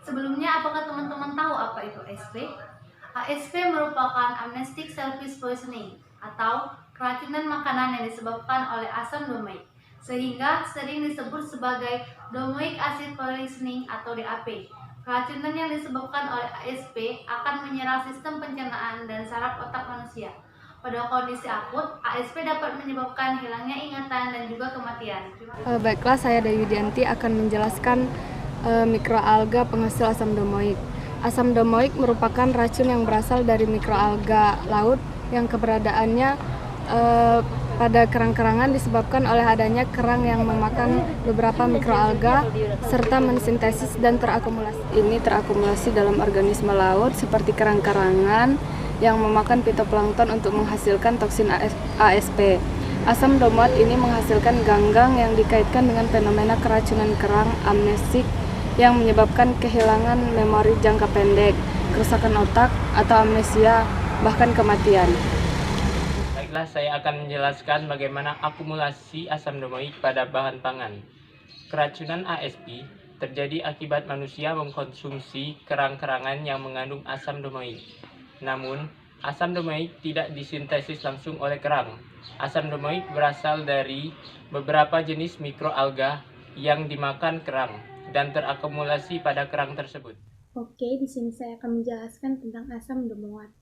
Sebelumnya, apakah teman-teman tahu apa itu ASP? ASP merupakan amnestic surface poisoning atau keracunan makanan yang disebabkan oleh asam domoik, sehingga sering disebut sebagai domoic acid poisoning atau DAP. Keracunan yang disebabkan oleh ASP akan menyerang sistem pencernaan dan saraf otak manusia. Pada kondisi akut, ASP dapat menyebabkan hilangnya ingatan dan juga kematian. Baiklah, saya Dewi Dianti akan menjelaskan mikroalga penghasil asam domoik. Asam domoik merupakan racun yang berasal dari mikroalga laut yang keberadaannya pada kerang-kerangan disebabkan oleh adanya kerang yang memakan beberapa mikroalga serta mensintesis dan terakumulasi. Ini terakumulasi dalam organisme laut seperti kerang-kerangan yang memakan fitoplankton untuk menghasilkan toksin ASP. Asam domoat ini menghasilkan ganggang yang dikaitkan dengan fenomena keracunan kerang amnesik yang menyebabkan kehilangan memori jangka pendek, kerusakan otak atau amnesia, bahkan kematian. Baiklah, saya akan menjelaskan bagaimana akumulasi asam domoik pada bahan pangan. Keracunan ASP terjadi akibat manusia mengkonsumsi kerang-kerangan yang mengandung asam domoik. Namun, asam domoik tidak disintesis langsung oleh kerang. Asam domoik berasal dari beberapa jenis mikroalga yang dimakan kerang dan terakumulasi pada kerang tersebut. Oke, di sini saya akan menjelaskan tentang asam domoat.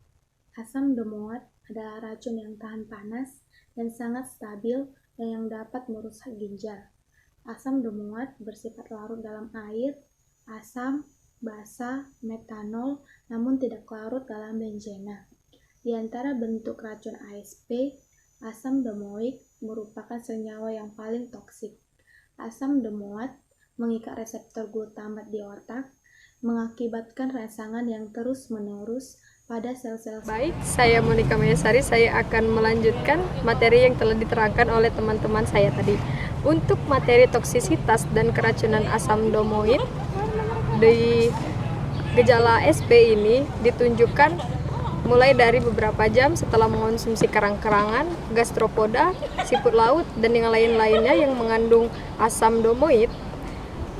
Asam domoat adalah racun yang tahan panas dan sangat stabil dan yang dapat merusak ginjal. Asam domoat bersifat larut dalam air, asam, basa, metanol, namun tidak larut dalam benzena. Di antara bentuk racun ASP, asam domoik merupakan senyawa yang paling toksik. Asam domoat mengikat reseptor glutamat di otak, mengakibatkan rangsangan yang terus-menerus pada sel-sel. Baik, saya Monika Mayasari, saya akan melanjutkan materi yang telah diterangkan oleh teman-teman saya tadi. Untuk materi toksisitas dan keracunan asam domoid, di gejala ASP ini ditunjukkan mulai dari beberapa jam setelah mengonsumsi kerang-kerangan, gastropoda, siput laut, dan yang lain-lainnya yang mengandung asam domoid,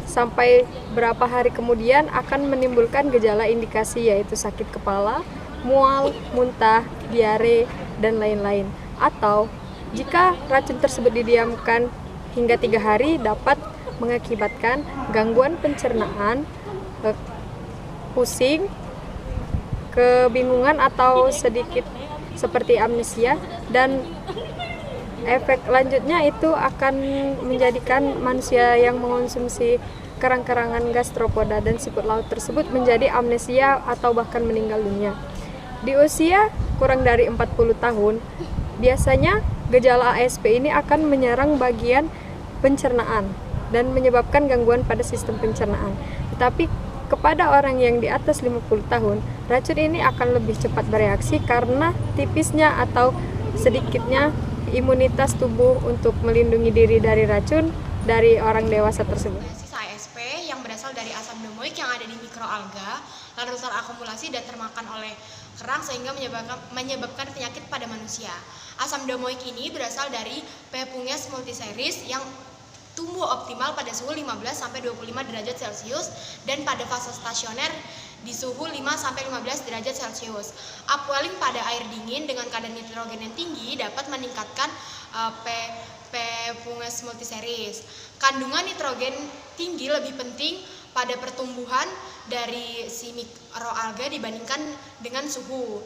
sampai berapa hari kemudian akan menimbulkan gejala indikasi yaitu sakit kepala, mual, muntah, diare, dan lain-lain. Atau jika racun tersebut didiamkan hingga 3 hari dapat mengakibatkan gangguan pencernaan, pusing, kebingungan atau sedikit seperti amnesia, dan efek lanjutnya itu akan menjadikan manusia yang mengonsumsi kerang-kerangan, gastropoda, dan siput laut tersebut menjadi amnesia atau bahkan meninggal dunia. Di usia kurang dari 40 tahun, biasanya gejala ASP ini akan menyerang bagian pencernaan dan menyebabkan gangguan pada sistem pencernaan. Tetapi kepada orang yang di atas 50 tahun, racun ini akan lebih cepat bereaksi karena tipisnya atau sedikitnya imunitas tubuh untuk melindungi diri dari racun dari orang dewasa tersebut. Sisa ASP yang berasal dari asam domoik yang ada di mikroalga lalu terakumulasi dan termakan oleh kerang sehingga menyebabkan penyakit pada manusia. Asam domoik ini berasal dari Pepunges multiceres yang tumbuh optimal pada suhu 15-25 derajat Celcius dan pada fase stasioner di suhu 5-15 derajat Celcius. Upwelling pada air dingin dengan kadar nitrogen yang tinggi dapat meningkatkan Pepunges multiceres. Kandungan nitrogen tinggi lebih penting pada pertumbuhan dari si mikroalga dibandingkan dengan suhu.